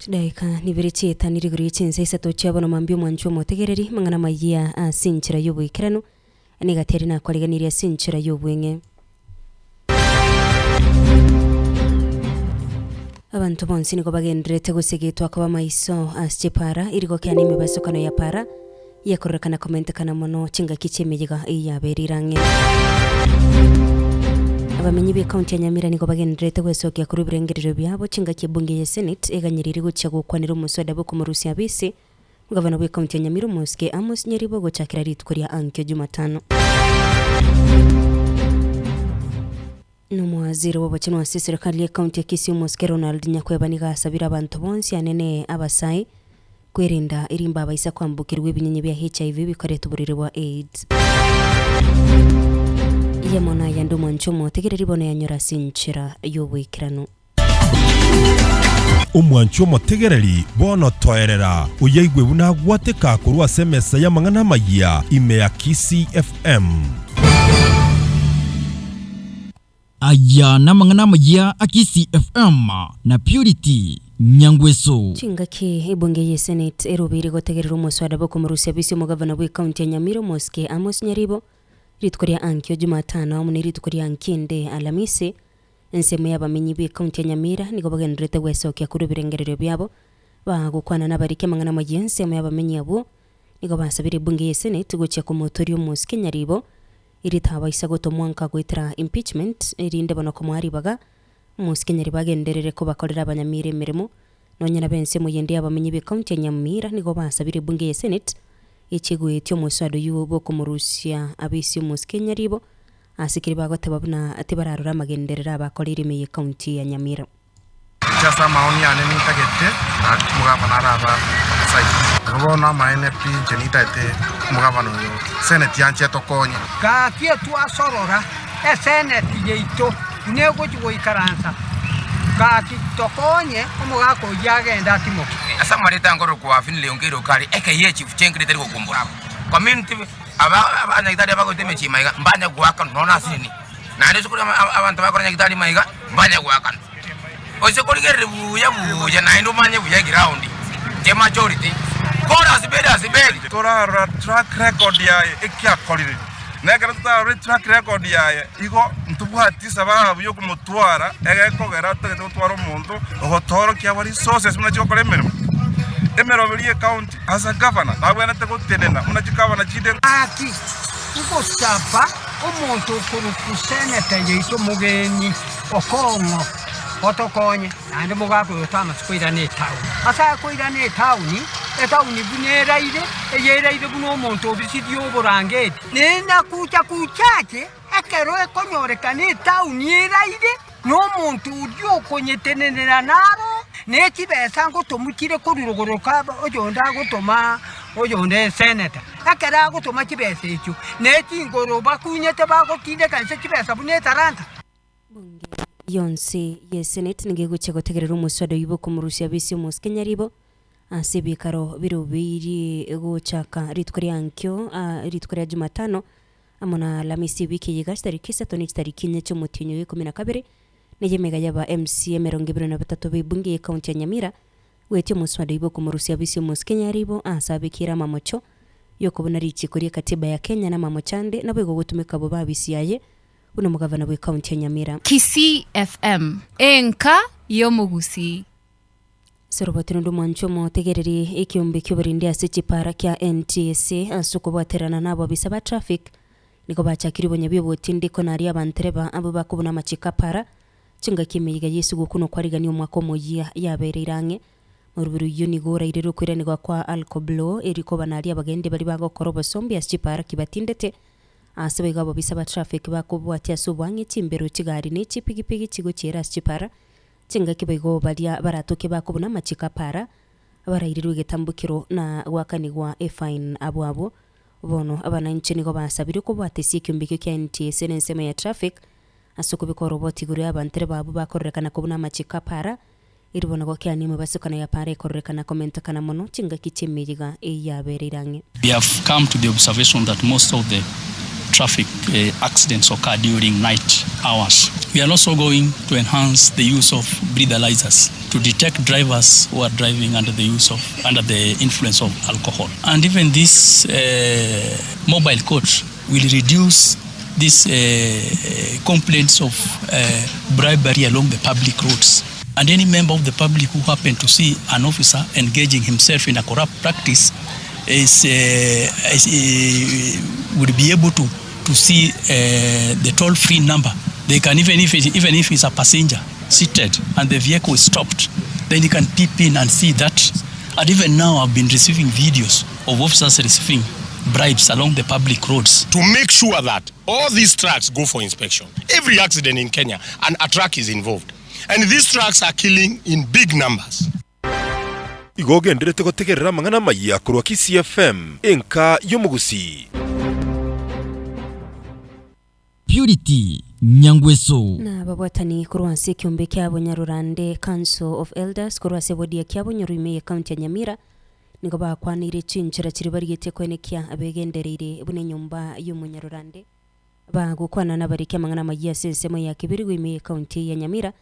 Daika nibirichita niriguri chinse sato chabona mambio mwancho motegereri mangana mayia sinchira yobwikirano nigateri na kwaliganiria sinchira yobwenge abantu bonsi niko bagendrete gusigitwa kwa maiso aschipara irigo kyane imibasukano ya para yakorekana komenta kana mono chinga kichemeyiga iyaberirange abamenyi be county ya Nyamira niko bagendrete gwesokia kuri birengerero byabo chinga kibunge ya Senate eganyiriri gucha gukwanira umuswada bwo kumurusi abisi gavana we county ya Nyamira Muske Amos Nyeribo gochakira ritkuria Ankyo Jumatano Numwaziri w'abakino wa serikali ya county ya Kisii Muske Ronald Nyakweba nigasabira abantu bonsi anene abasai kwerinda irimba abaisa kwambukirwa ibinyenye bya HIV bikoreta uburire bwa AIDS yamona yandu mwancho motegere ribona yanyora sinchira yobwikirano umwancho motegereri bono toerera uyeigwe bunagwateka kurwa semesa ya mangana magia ime ya Kisii FM aya na mangana magia a Kisii FM na Purity Nyangweso chingaki ibunge ya Senate erubiri gotegerera umuswada bwo kumurusi abisi mu gavana we county ya Nyamira Muske Amos Nyeribo ritkuria Ankyo Jumatano mu ritkuria Nkinde Alamisi ensemo y'abamenyi be county ya Nyamira niko bagendrete gwesokia kuri birengerero byabo bagukwana n'abarike mangana magie ensemo y'abamenyi abo niko basabire ibunge ya Senate gucya ku motori y'Umuske Nyeribo iritaba isagoto mwanka gwitira impeachment irinde bono ko mwaribaga Muske Nyeribo agenderere ko bakorera abanyamire mirimo nonyera bense mu yende y'abamenyi be county ya Nyamira niko basabire ibunge ya Senate ichigwe cyo muswado y'ubo kumurusia abisi Muske Nyeribo asikiri bagote babuna atibararura magenderera abakorera imeye county ya Nyamira Chasa maoni ane nitagete mugabana araba sai rubona NP jenita ete mugabana yo Senate yanche tokonye ka kie twasorora Senate yeito nego chgoikaransa ka tokonye omugako yagenda timo asa marita ngoro kwa finle ongero kali eke chief chengre teri kukumbura community aba nyagitari abagoteme chimaiga mbanya gwaka nona sini na ndi sukuri abantu bakora nyagitari maiga mbanya gwaka oise koligere buya na ndo manye buya ground the majority kora sibedi tora track record ya ekya kolire negara tora track record ya igo ntubuhati sababu yo kumutwara egekogera tutwara umuntu ogotoro kya bari resources muna chokore emerimo biri county as a governor nabwe nategotenena muna chikabana chide ati uko sapa umuntu kuru kusenete yeito mugeni okongo otokonye andi mugako yotama skwira ne town asa kwira ne town buneraire eyeraire buno omuntu obisidio oburangeti nenda kuchache ekero ekonyoreka ne town yeraire no muntu udio konyetenenera naro nekibesa ngotomukire kururugoroka ojonda gutoma ojonde senator akara gutoma kibesa ekyo nekingoro bakunyete bagotinde kanse kibesa bunetaranta bunge yonse ye Senate ngeguche gotegerera umuswado y'ubo kumurusia abisi Muske Nyeribo asibikaro birubiri guchaka ritkuria Ankyo ritkuria Jumatano amona Lamisi wiki yigash tariki 3 tariki 4 cy'umutinyo w'12 nejemega yaba MC 23 bibunge ya county ya Nyamira wetyo muswado y'ubo kumurusia abisi Muske Nyeribo asabikira mamocho yokubona richi kuri katiba ya Kenya na mamochande nabwo gutumika bo babisiyaye uno mugavana we county ya Nyamira Kisii FM enka yomugusi Sorobotino ndo mwancho motegereri ikiumbe cy'uburindi asicipara kya NTSA asukubaterana nabo bisaba traffic niko bacakiri bonye botindi ko nari abantereba abo bakubona amacika para cinga kimiyiga Yesu gukuno kwarigani umwako moya yabererange muruburu yunigora irero kwiranirwa kwa Alcoblo eriko banari abagende bari bagokora bosombi asicipara kibatindete asabe gabo bisaba traffic bakubwati asubwange cimbero cigari n'iki pigipigi kigo cyera asicipara cinga kibego balia baratoke bakubona amacika para abarayirirwe getambukiro na wakanigwa fine abo bono abananchi niko basabire ko batesi icyumbike cya NTSA n'ensema ya traffic asuko bikoro botigure abantere babo bakorekana kubona amacika para iribona ko cyane mu basukana ya para ikorekana komenta kana mono cinga kichemiriga yabererange. We have come to the observation that most of the traffic accidents occur during night hours. We are also going to enhance the use of breathalyzers to detect drivers who are driving under the influence of alcohol. And even this mobile court will reduce these complaints of bribery along the public roads. And any member of the public who happen to see an officer engaging himself in a corrupt practice would be able to see the toll-free number. They can, even if it's a passenger seated and the vehicle is stopped, then you can peep in and see that. And even now I've been receiving videos of officers receiving bribes along the public roads. To make sure that all these trucks go for inspection. Every accident in Kenya, and a truck is involved. And these trucks are killing in big numbers. Igogenderete gutegerera mang'ana maya kurwa Kisii FM enka y'omugusi. Purity Nyangweso na babwatani kurwa se kiumbe kyabo Nyarurande Council of Elders kurwa se bodi kyabo Nyaruime county ya Nyamira nigo bakwanire cinjira kiri barigete kwenekya abegenderere bune nyumba y'umunyarurande bagukwana n'abarike mang'ana maya sensemo ya kibiri wime county ya Nyamira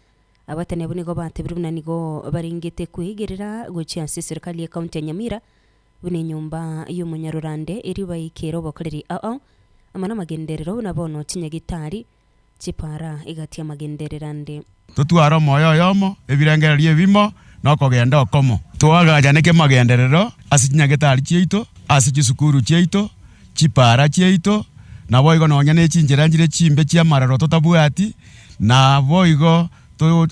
abatane bunigo batebiri bunanigo baringete kuhigerera gucia serikali ya county ya Nyamira bune nyumba y'umunyarurande iri bayikero bakoreri amana magenderero nabono kinyagitari kipara igati ya magendererande tutwara moyo yomo ebirengererie ebimo nokogenda okomo twagaja neke magenderero asikinyagitari kyeito asikisukuru kyeito kipara kyeito naboigo nonya nechinjira njire chimbe chia mararo totabwati naboigo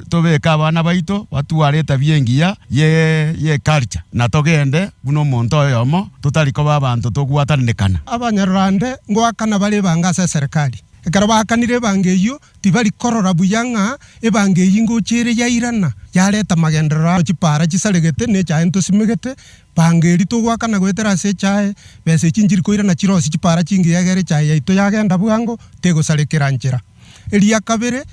tobeka abana baito batwareta byengiya ye culture na togende buno muntu oyomo tutariko babantu togwatanekana abanyarwanda ngwakana bale bangasa serikali ekara bakanire bangeyo tibali korora buyanga ebangeyi ngochire yairana yareta magendera chipara chisalegete ne cha ento simegete bangeri togwakana gwetera se chae bese chinjiri koirana chirosi chipara chingi yagere chae yaito yagenda bwango tego salekera njira elia kabere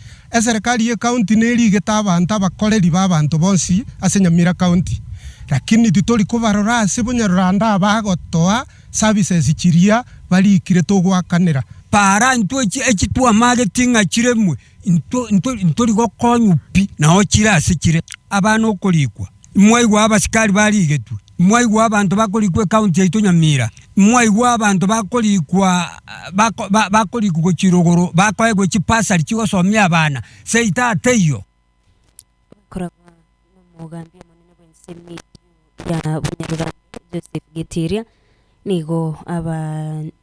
serikali ye county neri getabantu abakoreri babantu bonsi ase Nyamira county lakini titoli kubarora ase Bunyarwanda abagotoa services chiria bali ikire togwakanira para ntwe ekitwa marketing akiremwe ntoli gokonyupi naho kirase kire abana okolikwa mwaigwa abasikali bali igetu mwaigwa abantu bakolikwe county yaito Nyamira mwaigwa abantu bakolikwa bakolikwa kirogoro bakwegwe kipasali kigosomya abana seita ateyo kora n'umugambi munene bw'ensemi ya Bunyarwanda Joseph Gitiria nigo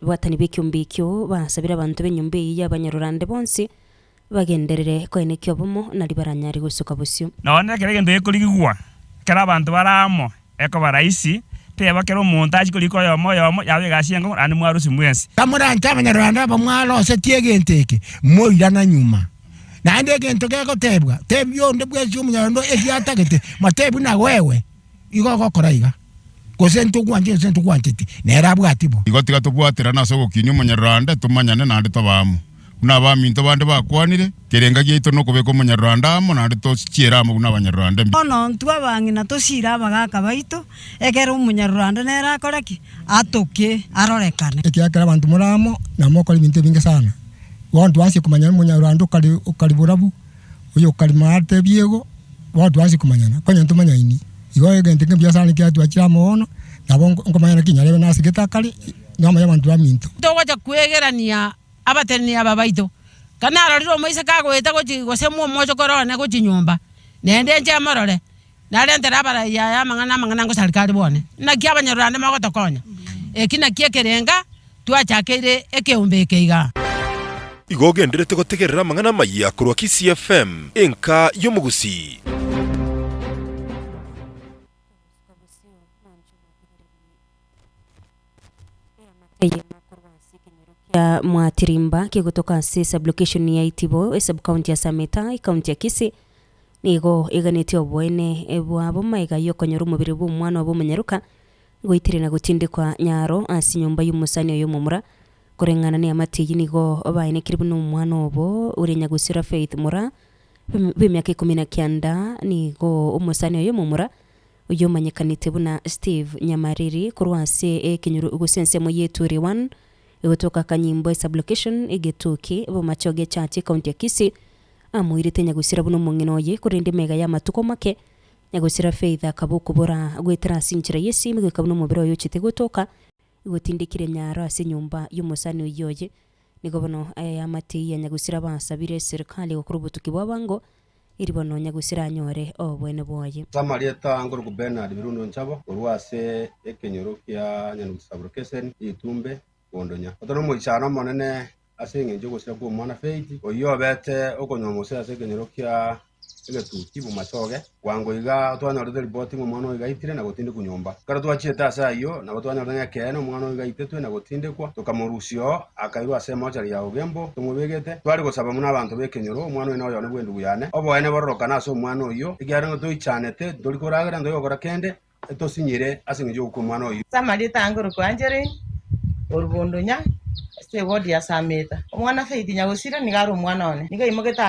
watani bikyumbikyo basabira abantu benyumbe y'abanyarwanda bonse bagenderere kwenekyo bomo nari baranyari gusuka busyo none kerege ndekoligwa kera abantu baramo eko baraisi teba kero umuntu akikoliko yomo yawe gashiyengo ani mwarusi mwensi kamuranta abanyarwanda bamwalo se tiegenteke moirana nyuma na ndege ntokeko tebyo ndebwe umunyarwanda ekyatagete matebu na wewe igoko koraiga kosentu kwantiti nera bwatibo igotiga tubwatira naso gukinya umunyarwanda tumanyane nandi tobamu n'abaminto bande bakwanire kerenga gito no kubeko umunyarwanda mo nandi to kiera mu n'abanyarwanda ono ntwabangi na toshira abagaka baito egera umunyarwanda nera akoreki atoke arorekane ekyakara abantu muramo namoko ibintu bingi sana wantu wasi kumanyana umunyarwanda ukaliburabu uyo kalimarte biego wantu wasi kumanyana kwanya ntumanya ini igoye gente ke biasana ke atu akira mono nabo ngomanya kinyarebe nasigeta kali ngama y'abantu baminto towaja kwegerania abateni ababaito kana arariro moise kagweta gosemo mojo korone gochinyumba nende nje amarore narentera bara ya mangana ngo serikali bone na kia abanyarwanda magotokonya ekina kiekerenga twachakire ekeumbekeiga igogenderete gutegerera mang'ana maya kurwa Kisii FM enka y'omugusi ya mwatirimba kigutoka sub location ya Itibo sub county ya Sameta county ya Kisii nigo iganete obwene ebwabo maiga yokonyora umubiri bw'umwana wabo munyaruka goitire na gutindikwa nyaro asi nyumba y'umusani yo mumura kurengana ne amatiyi nigo baine kiribu n'umwana obo urenya gusira Faith Mura b'imyaka 19 nigo umusani yo mumura uyo manyekanite buna Steve Nyamariri kurwase ekinyuru ugusensemo yetu 1 igotoka Kanyimbo sublocation igituki bo machoge chachi county ya Kisii amuirite nyagusira buno munginoye kurinde mega ya matuko make nyagusira feitha kabuku bora gwitira sinjira yesi migika buno mubiro yo chite gutoka igotindikire nyaro ase nyumba y'umusani uyoye nigobono aya yamati ya nyagusira basabire serikali okurubutuki bwabango iribono nyagusira nyore obwene boye Samarieta nguru Bernard Birundo Nchabo urwase ekenyorokia nyanusabrokezen itumbe bondonya otono muichano monene asenge njogo sira ku mwana feiti oyobete okonyomose ase ekenyorokia egetuki bumachoge wango iga twanyorete reporting umwana iga itire na gotinde kunyomba kara twacheta sayo na twanyoranya kene umwana iga itetwe na gotinde kwa tukamurusio akairwa ase moja ya ogembo tumubegete twari gosaba muna abantu bekenyoro umwana ino yone bwendu buyane oboene bororoka naso umwana oyo igare ngo tuyichanete dori koragera ndo yogora kende etosinyire ase ngijo ku umwana oyo Samarieta nguru kwanjere orubondonya se wodi ya Sameta umwana feiti nyagusira nigaro umwana one niga imogeta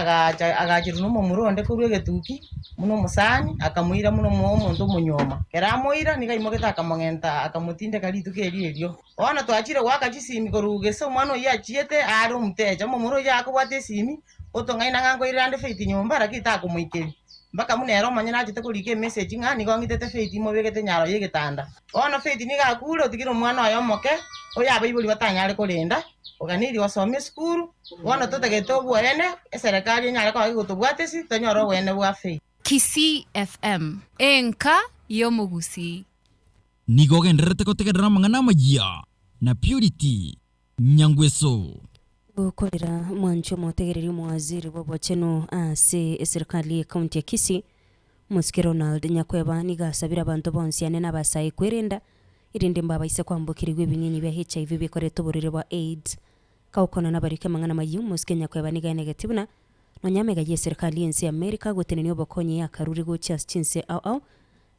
agajiru no muronde ko rwegetuki muno musani akamuira muno muntu munyoma kera moira niga imogeta akamongenta akamutinde kalitu kelio ona twachire wakachisimi koruge so umwana yachiete ari umteja mumuro yako wate simi otongaina ngango irande feiti nyomba rakita kumuikeri mpaka munero manyana achite kulike message ngani ngongitete feiti mobegete nyaro yegetanda ona feiti niga kulo tikiro umwana ayo moke oyaba ibuli batanyale kolenda oganiri wasome skuru wana totegeto bwene serikali nyale kwa gutubwatesi tanyoro wene bwa feiti Kisii FM enka yomugusi nigogenderete kotegerera mang'ana magia na Purity Nyangweso gukorera mwancho motegereri mwaziri bobocheno ase serikali county ya Kisii Muske Ronald Nyakweba nigasabira abantu bonsiane n'abasaye kwerenda irinde mbabaise kwambukirwa ibinini bya HIV bikoreto burire bwa AIDS kaukona nabarike mang'ana mayi Muske Nyakweba niga negativuna no nyamega ye serikali yensi America gotenene obokonye akaruri go chas chinse au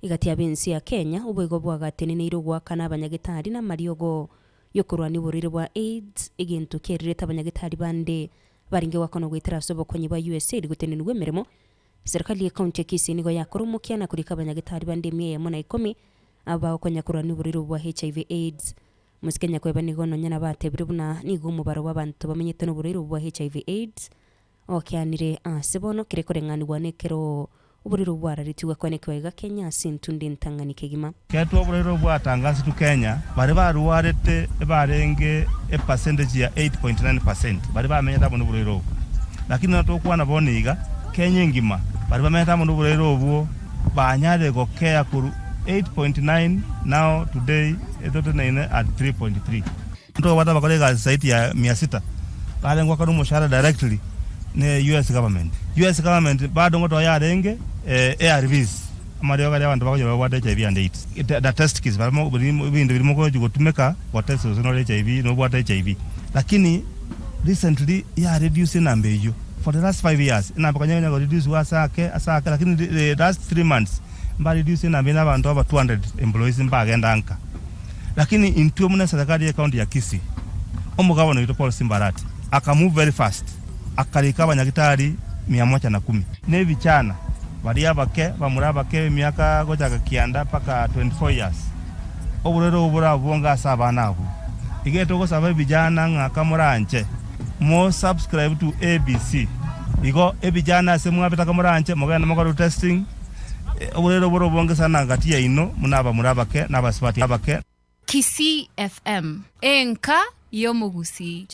igatia bensi ya Kenya ubwego bwagatenene irugwa kana abanyagitari na mariogo yokurwani burire bwa AIDS igintu kerereta abanyagitari bande baringe wakono gwitira sobokonye ba USA gutenenwe meremo serikali ya county ya Kisii nigo yakorumukia na kurika abanyagitari bande 110 aba konyakurwani burire bwa HIV AIDS Muske Nyakweba nigo nonyana batebire buna nigo umubaro w'abantu bamenyete no burire bwa HIV AIDS okianire sebono kirekorenganirwa nekero uburiro bwararitiwe kwanekwa iga Kenya sintundi ntanganike gima ketu uburiro bwatangazi tu Kenya bari baruwarete barenge percentage ya 8.9% bari bamenyeta mu buriro lakini natokwana boniga Kenya ngima bari bamenyeta mu buriro bwo banyare go care kuru 8.9 now today etotenene at 3.3 ndo wata bakolega site ya 600 bale ngwa kanu mushara directly ne US government bado ngoto yarenge ARVs amario gari abantu bakoje bwa HIV and AIDS the test kits barimo ibintu birimo ko gutumeka wa test no HIV no bwa HIV lakini recently ya reduce number yo for the last 5 years na bakanya ngo reduce wasake lakini the last 3 months mba reduce number n'abantu aba 200 employees mbagenda anka lakini intuo muna serikali ya county ya Kisii omugabo no Paul Simbarati akamove very fast akarika abanyagitari 110 nebichana bari abake bamurabake myaka gojaga kianda paka 24 years oburero ubura bonga sabana abo igeto go saba bijana ngakamuranje mo subscribe to ABC igo ebijana semwa betaka muranje mogana mogaro testing oburero boro bonga sana ngati ya ino munaba murabake nabasipati abake Kisii FM enka yomugusi